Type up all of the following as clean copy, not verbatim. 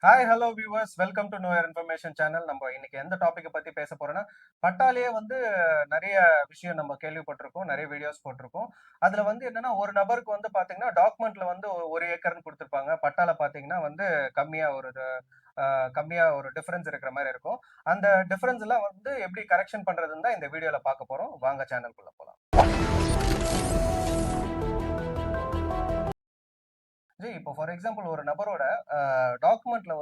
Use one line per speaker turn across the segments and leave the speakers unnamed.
Hi hello viewers welcome to நோயர் information channel. நம்ம இன்னைக்கு எந்த டாபிக் பத்தி பேச போறோம்னா, பட்டாலேயே நிறைய விஷயம் நம்ம கேள்விப்பட்டிருக்கோம், நிறைய வீடியோஸ் போட்டிருக்கோம். அதுல என்னன்னா, ஒரு நபருக்கு பாத்தீங்கன்னா டாக்குமெண்ட்ல 1 ஏக்கர்னு கொடுத்திருப்பாங்க. பட்டால பாத்தீங்கன்னா கம்மியா ஒரு கம்மியா ஒரு டிஃபரன்ஸ் இருக்கிற மாதிரி இருக்கும். அந்த டிஃபரன்ஸ் எல்லாம் எப்படி கரெக்ஷன் பண்றதுன்னு தான் இந்த வீடியோல பார்க்க போறோம். வாங்க சேனலுக்குள்ள போலாம். இப்போ ஃபார் எக்ஸாம்பிள் ஒரு நபரோட டாக்குமெண்ட்ல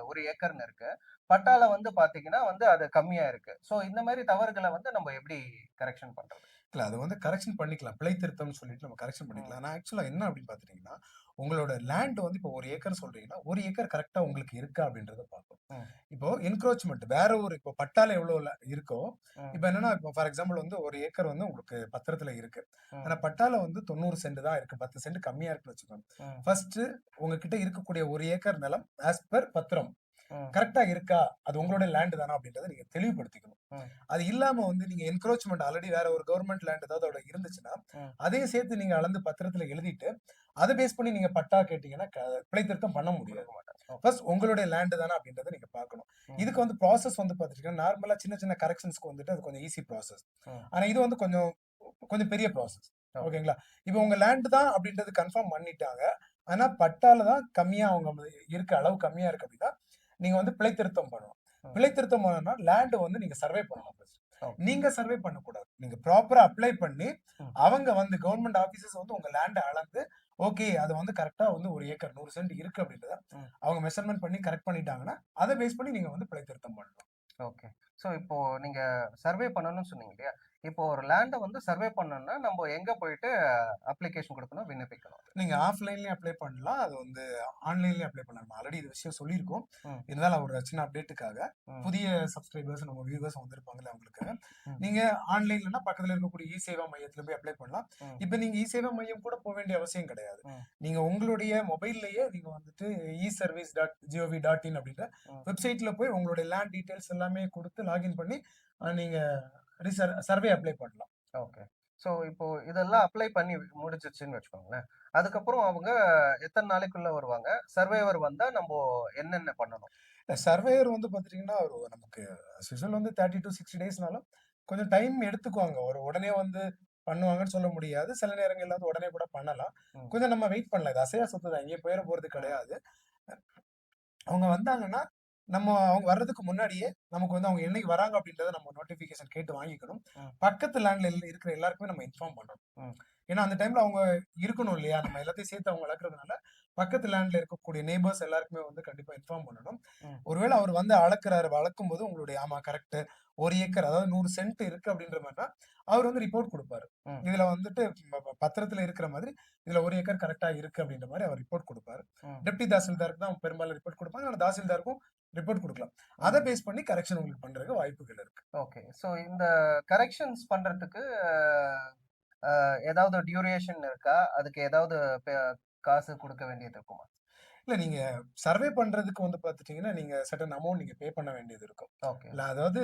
1 ஏக்கர்னு இருக்கு. பட்டால பாத்தீங்கன்னா அது கம்மியா இருக்கு. சோ இந்த மாதிரி தவறுகளை நம்ம எப்படி கரெக்ஷன் பண்றது?
இல்ல அது கரெக்ஷன் பண்ணிக்கலாம். பிழை திருத்தம்னு சொல்லிட்டு நம்ம கரெக்ஷன் பண்ணிக்கலாம். ஆனா ஆக்சுவலா என்ன அப்படின்னு பார்த்துட்டீங்கன்னா, உங்களோட லேண்ட் இப்போ 1 ஏக்கர் சொல்றீங்கன்னா, 1 ஏக்கர் கரெக்ட்டா உங்களுக்கு இருக்கா அப்படின்றத பார்க்கணும். இப்போ என்க்ரோச்மென்ட் வேற ஒரு இப்போ பட்டால எவ்வளோ இருக்கோ, இப்போ என்னன்னா இப்போ ஃபார் எக்ஸாம்பிள் 1 ஏக்கர் உங்களுக்கு பத்திரத்துல இருக்கு. ஆனா பட்டால 90 சென்ட் தான் இருக்கு. 10 சென்ட் கம்மியா இருக்குன்னு வச்சுக்கோங்க. ஃபர்ஸ்ட் உங்ககிட்ட இருக்கக்கூடிய 1 ஏக்கர் நிலம் ஆஸ் பெர் பத்திரம் கரெக்ட்டா இருக்கா? அது உங்களோட லேண்ட் தானா அப்படின்றத நீங்க தெளிவுபடுத்திக்கணும். அது இல்லாம நீங்க என்க்ரோச்மென்ட் ஆல்ரெடி வேற ஒரு கவர்ன்மெண்ட் லேண்ட் ஏதாவது அதோட இருந்துச்சுன்னா, அதையும் சேர்த்து நீங்க அளந்து பத்திரத்துல எழுதிட்டு, அத பேஸ் பண்ணி நீங்க பட்டா கேட்டீங்கன்னா, பிழை திருத்தம் பண்ண முடியாது. ஃபர்ஸ்ட் உங்களுடைய லேண்ட் தானா அப்படின்றத நீங்க பார்க்கணும். இதுக்கு ப்ராசஸ் பார்த்துட்டீங்கன்னா, நார்மலா சின்ன சின்ன கரெக்ஷன்ஸ்க்கு அது கொஞ்சம் ஈஸி ப்ராசஸ். ஆனா இது கொஞ்சம் கொஞ்சம் பெரிய ப்ராசஸ். ஓகேங்களா? இப்போ உங்க லேண்ட் தான் அப்படின்றது கன்ஃபார்ம் பண்ணிட்டாங்க. ஆனா பட்டால தான் கம்மியா அவங்க இருக்க அளவு கம்மியா இருக்கு அப்படின்னா, நீங்க பிழை திருத்தம் பண்ணணும். பிழை திருத்தம் பண்ணணும்னா லேண்ட் நீங்க சர்வே பண்ணணும் ஃபர்ஸ்ட். நீங்க சர்வே பண்ணக்கூடாது. நீங்க ப்ராப்பரா அப்ளை பண்ணி, அவங்க கவர்ன்மெண்ட் ஆபீசர்ஸ் உங்க லேண்ட அளந்து, ஓகே அது கரெக்ட்டா 1 ஏக்கர் 100 சென்ட் இருக்கு அப்படின்றத அவங்க மெஷர்மென்ட் பண்ணி கரெக்ட் பண்ணிட்டாங்கன்னா, அத பேஸ் பண்ணி நீங்க பிழை திருத்தம் பண்ணணும்.
ஓகே. சோ இப்போ நீங்க சர்வே பண்ணணும்னு சொன்னீங்க இல்லையா? இப்போ ஒரு லேண்ட சர்வே பண்ணணும்னா, நம்ம எங்க போயிட்டு அப்ளிகேஷன் குடுக்கணும், விண்ணப்பிக்கணும்?
நீங்க ஆஃப்லைன்லயும் அப்ளை பண்ணலாம். அது ஆன்லைன்லயும் அப்ளை பண்ணலாம். நம்ம ஆல்ரெடி இது விஷயம் சொல்லியிருக்கோம்.
ம்.
இருந்தாலும் ஒரு சின்ன அப்டேட்டுக்காக,
ம்.
புதிய சப்ஸ்கிரைபர்ஸ் நம்ம வியூவர்ஸ் வந்திருப்பாங்கல்ல அவங்களுக்கு.
ம்.
நீங்க ஆன்லைன்லனா பக்கத்துல இருக்கக்கூடிய இ-சேவா மையத்துல போய் அப்ளை பண்ணலாம்.
ம்.
இப்ப நீங்க இ-சேவா மையம் கூட போ வேண்டிய அவசியம் கிடையாது.
ம்.
நீங்க உங்களுடைய மொபைல்லயே நீங்க eservice.gov.in அப்படின்ற
ம்.
வெப்சைட்ல போய் உங்களுடைய லேண்ட் டீடைல்ஸ் எல்லாமே குடுத்து லாகின் பண்ணி, நீங்க சர்வே அப்ளை பண்ணலாம்.
ஓகே. சோ இப்போ இதெல்லாம் அப்ளை பண்ணி முடிஞ்சிருச்சுன்னு வச்சுக்கோங்களேன். அதுக்கப்புறம் அவங்க எத்தன நாளைக்குள்ள வருவாங்க? சர்வேவர் வந்தா நம்போ என்னென்ன பண்ணணும்?
சர்வேயர் பாத்துட்டீங்கன்னா, நமக்கு அஸ் யூசுவல் 30 டூ 60 டேஸ்னாலும் கொஞ்சம் டைம் எடுத்துக்குவாங்க. உடனே பண்ணுவாங்கன்னு சொல்ல முடியாது. சில நேரங்கள்ல உடனே கூட பண்ணலாம்.
ம்.
கொஞ்சம் நம்ம வெயிட் பண்ணலாம். இது அசையா சொத்து தான். எங்கேயும் போயிற போறது
ம்.
கிடையாது. அவங்க வந்தாங்கன்னா, அவங்க வர்றதுக்கு முன்னாடியே நமக்கு அவங்க என்னைக்கு வராங்க அப்படின்றத நம்ம நோட்டிஃபிகேஷன் கேட்டு வாங்கிக்கணும்.
ம்.
பக்கத்து லேண்ட்ல இருக்கிற எல்லாருக்குமே நம்ம இன்ஃபார்ம் பண்ணணும்.
ம்.
ஏன்னா, அந்த டைம்ல அவங்க இருக்கணும் இல்லையா? நம்ம எல்லாத்தையும் சேர்த்து அவங்க வளர்க்கறதுனால, பக்கத்து லேண்ட்ல இருக்கக்கூடிய நெய்பர்ஸ் எல்லாருக்குமே கண்டிப்பா இன்ஃபார்ம் பண்ணணும்.
ம்.
ஒருவேள அவர் அளக்குறாரு, அளக்கும்போது உங்களுடைய ஆமா கரெக்ட் 1 ஏக்கர் அதாவது 100 சென்ட் இருக்கு அப்படின்ற மாரினா, அவர் ரிப்போர்ட் குடுப்பாரு.
ம்.
இதுல பத்திரத்துல இருக்கிற மாதிரி, இதுல 1 ஏக்கர் கரெக்ட்டா இருக்கு அப்படின்ற மாரி அவர் ரிப்போர்ட் குடுப்பாரு.
ம்.
டெப்டி தாசில்தாருக்கு தான் பெரும்பாலும் ரிப்போர்ட் குடுப்பாங்க. ஆனா தாசில்தாருக்கும் ரிப்போர்ட் குடுக்கலாம். அத
ம்.
பேஸ் பண்ணி கரெக்ஷன் உங்களுக்கு பண்றதுக்கு வாய்ப்புகள் இருக்கு.
ஓகே. சோ இந்த கரெக்ஷன்ஸ் பண்றதுக்கு ஏதாவது டியூரேஷன் இருக்கா? அதுக்கு ஏதாவது பெ காசு குடுக்க வேண்டியது இருக்குமா?
இல்ல நீங்க சர்வே பண்றதுக்கு பாத்துட்டீங்கன்னா, நீங்க சர்டன் அமௌண்ட் நீங்க பே பண்ண வேண்டியது இருக்கும்.
ஓகே.
இல்ல அதாவது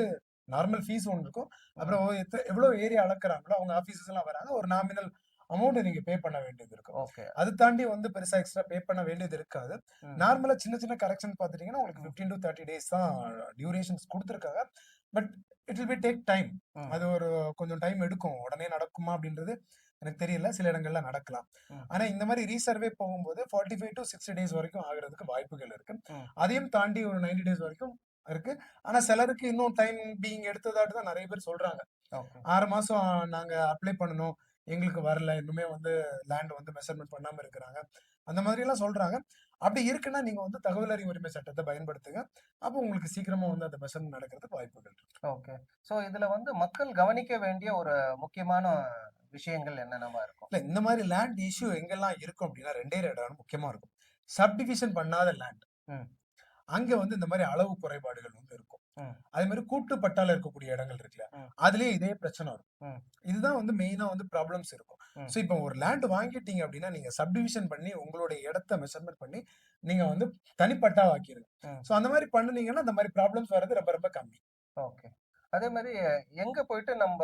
நார்மல் ஃபீஸ் ஒண்ணு இருக்கும்.
ம்.
அப்புறம் எவ்வளோ ஏரியா அளக்குறாங்களோ, அவங்க ஆபீசர்ஸ் எல்லாம் வராங்க. ஒரு நாமினல் அமௌண்ட் நீங்க பே பண்ண வேண்டியது இருக்கும்.
ஓகே.
அது தாண்டி பெருசா எக்ஸ்ட்ரா பே பண்ண வேண்டியது இருக்காது.
ம்.
நார்மலா சின்ன சின்ன கரெக்ஷன் பாத்துட்டீங்கன்னா, உங்களுக்கு
ம்.
15 டூ 30 டேஸ் தான் டியூரேஷன்ஸ் குடுத்துருக்காங்க. But it will take time.
ம்.
அது கொஞ்சம் டைம் எடுக்கும். உடனே நடக்குமா அப்படின்றது எனக்கு தெரியல. சில இடங்கள்ல நடக்கலாம்.
ம்.
ஆனா இந்த மாரி ரீசர்வே போகும்போது 45 டூ 60 டேஸ் வரைக்கும் ஆகுறதுக்கு வாய்ப்புகள் இருக்கு.
ம்.
அதையும் தாண்டி ஒரு 90 டேஸ் வரைக்கும் இருக்கு. ஆனா சிலருக்கு இன்னும் டைம் பீயிங் எடுத்ததாட்டு தான் நெறைய பேர் சொல்றாங்க.
ஓகே.
6 மாசம் நாங்க அப்ளை பண்ணணும். எங்களுக்கு வரல. இன்னுமே லேண்ட் மெஷர்மென்ட் பண்ணாம இருக்கிறாங்க. அந்த மாதிரி எல்லாம் சொல்றாங்க. அப்படி இருக்குன்னா நீங்க தகவல் அறியும் உரிமை சட்டத்த பயன்படுத்துங்க. அப்போ உங்களுக்கு சீக்கிரமா அந்த மெஷர்மென்ட் நடக்கிறதுக்கு வாய்ப்புகள் இருக்கு.
ஓகே. சோ இதுல மக்கள் கவனிக்க வேண்டிய ஒரு முக்கியமான விஷயங்கள் என்னென்னவா இருக்கும்?
இல்ல இந்த மாரி லேண்ட் இஷ்யூ எங்கெல்லாம் இருக்கும் அப்படின்னா 2டே 2 இடம் முக்கியமா இருக்கும். சப்டிவிஷன் பண்ணாத லேண்ட்.
ம்.
அங்க இந்த மாரி அளவு குறைபாடுகள் இருக்கும்.
ம்.
அதே மாரி கூட்டு பட்டால இருக்கக்கூடிய இடங்கள் இருக்குல்ல,
ம்.
அதிலேயே இதே பிரச்சனை வரும்.
ம்.
இதுதான் மெயினா ப்ராப்ளம்ஸ் இருக்கும்.
ம்.
சோ இப்போ ஒரு லேண்ட் வாங்கிட்டீங்க அப்படின்னா, நீங்க சப்டிவிஷன் பண்ணி உங்களுடைய இடத்த மெஷர்மென்ட் பண்ணி நீங்க தனிப்பட்டா ஆக்கிருங்க.
ம்.
சோ அந்த மாரி பண்ணுனீங்கன்னா, அந்த மாரி ப்ராப்ளம்ஸ் வர்றது ரொம்ப ரொம்ப கம்மி.
ஓகே. அதே மாரி எங்க போயிட்டு நம்ப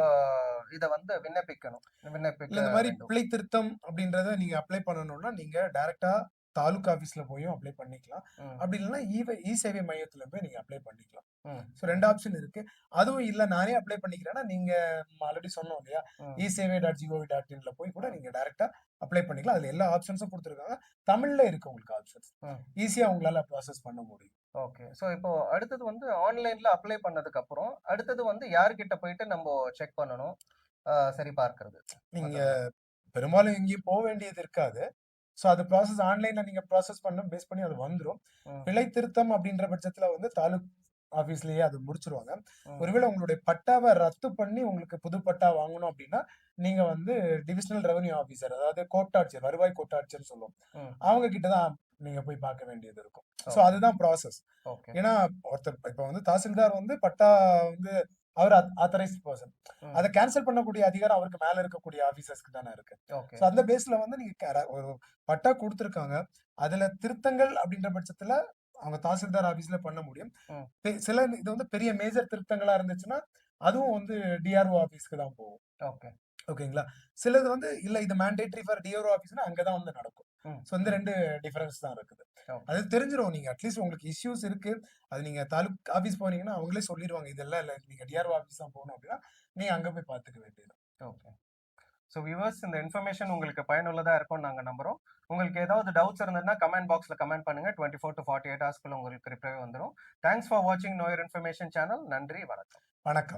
இத விண்ணப்பிக்கணும்? விண்ணப்பிக்க
இல்ல இந்த மாரி
வேண்டும்.
பிழை திருத்தம் அப்படின்றத நீங்க அப்ளை பண்ணணும்னா, நீங்க டைரக்ட்டா தாலுகா ஆஃபீஸ்ல போயும் அப்ளை பண்ணிக்கலாம்.
ம்,
அப்படி இல்லைன்னா இ சேவை மையத்துல போய் நீங்க அப்ளை பண்ணிக்கலாம்.
ம்,
ஸோ 2 ஆப்ஷன் இருக்கு. அதுவும் இல்ல நானே அப்ளை பண்ணிக்கிறேன்னா, நீங்க ஆல்ரெடி சொன்னோம் இல்லையா?
ம்,
isevai.gov.inல போய் கூட
ம்,
நீங்க டைரக்ட்டா அப்ளை பண்ணிக்கலாம். அதுல எல்லா ஆப்ஷன்ஸும் குடுத்துருக்காங்க. தமிழ்ல இருக்கு உங்களுக்கு ஆப்ஷன்ஸ்.
ம்.
ஈஸியா உங்களால ப்ராசஸ் பண்ண முடியும்.
ஓகே. ஸோ இப்போ அடுத்தது வந்து ஆன்லைன்ல அப்ளை பண்ணதுக்கு அப்புறம், அடுத்தது வந்து யார்கிட்ட போயிட்டு நம்போ செக் பண்ணணும்? சரி பார்க்கிறது.
நீங்க
மொத்தமா.
பெரும்பாலும் எங்கேயும் வேண்டியது இருக்காது. ஸோ அது ப்ராசஸ் ஆன்லைன்ல நீங்க ப்ராசஸ் பண்ண பேஸ் பண்ணி அது வந்துரும்.
ம்,
பிழை திருத்தம் அப்படின்ற பட்சத்துல வந்து தாலுக் ஆஃபீஸ்லயே அது முடிச்சுருவாங்க.
ம்,
ஒருவேளை உங்களுடைய பட்டாவ ரத்து பண்ணி உங்களுக்கு புது பட்டா வாங்கணும் அப்படின்னா, நீங்க வந்து டிவிஷனல் ரெவென்யூ ஆஃபீசர் அதாவது கோட்டாட்சியர், வருவாய் கோட்டாட்சியர்ன்னு சொல்லுவோம்.
ம்.
அவங்க கிட்ட தான் நீங்க போய் பார்க்க வேண்டியது இருக்கும். ஸோ
ஓகே,
அதுதான் ப்ராசஸ்.
ஓகே.
ஏன்னா ஒருத்தர் இப்ப வந்து தாசில்தார் வந்து பட்டா வந்து அவர் ஆத்தரைஸ்ட் பெர்சன்.
ம்.
அத கேன்சல் பண்ணக்கூடிய அதிகாரம் அவருக்கு மேல இருக்கக்கூடிய ஆபீசர்ஸ்க்கு தானே இருக்கு.
ஓகே.
ஸோ அந்த பேஸ்ல வந்து நீங்க ஒரு பட்டா குடுத்துருக்காங்க. அதுல திருத்தங்கள் அப்படின்ற பட்சத்துல அவங்க தாசில்தார் ஆபீஸ்ல பண்ண முடியும்.
ம்.
சில இது வந்து பெரிய மேஜர் திருத்தங்களா இருந்துச்சுன்னா, அதுவும் வந்து டிஆர்ஓ ஆபீஸ்க்கு தான் போகும்.
ஓகே.
ஓகேங்களா? சிலது வந்து இல்ல இது மேண்டேட்டரி ஃபார் டிஆர்ஓ ஆபீஸ்னா அங்க தான் வந்து நடக்கும்.
ம்,
ஸோ இந்த
ம்.
2 டிஃபரன்ஸ் தான் இருக்குது.
ஓகே,
அது தெரிஞ்சிரும். நீங்க அட்லீஸ்ட் உங்களுக்கு இஷ்யூஸ் இருக்கு. அது நீங்க தாலுக் ஆபீஸ் போனீங்கன்னா, அவங்களே சொல்லிருவாங்க. இதெல்லாம் இல்ல. நீங்க டிஆர்ஓ ஆபீஸ் தான் போணும் அப்படின்னா, நீங்க அங்க போய் பார்த்துக்க வேண்டியது.
ஓகே. ஸோ வியூவர்ஸ் இந்த இன்ஃபர்மேஷன் உங்களுக்கு பயனுள்ளதா இருக்கும்னு நாங்க நம்புறோம். உங்களுக்கு ஏதாவது டவுட்ஸ் இருந்ததுன்னா கமெண்ட் பாக்ஸ்ல கமெண்ட் பண்ணுங்க. 24 to 48 ஹவர்ஸ்க்குள்ள உங்களுக்கு ரிப்ளை வந்துரும். தேங்க்ஸ் ஃபார் வாட்சிங் நோ யுவர் இன்ஃபர்மேஷன் சேனல். நன்றி, வணக்கம்.
வணக்கம்.